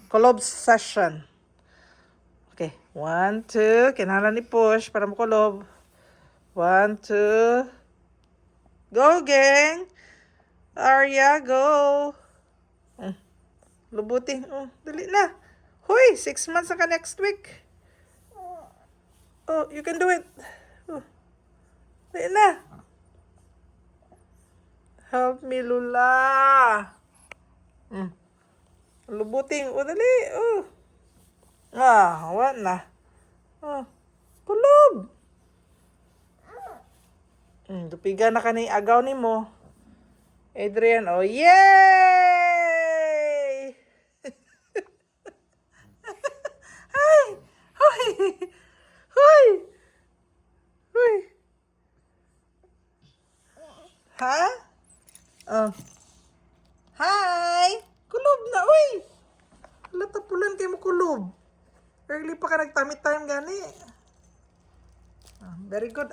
Kulob session. Okay. 1, 2. Kinahanglan ni push para makulob. 1, 2. Go, gang! Arya, go! Lubuti. Dali na. Hoy, 6 months na ka next week. You can do it. Dali na. Help me, Lula. Lubuting. Dali. Wala. Kulob. Dupiga na ka ni agaw ni mo. Adrian, yay! Ay! Hoy! Hoy! Hoy! Ha? Hi! Kulob na, uy! Latapulan kayo mo kulob. Early pa ka nagtamit time gani. Very good,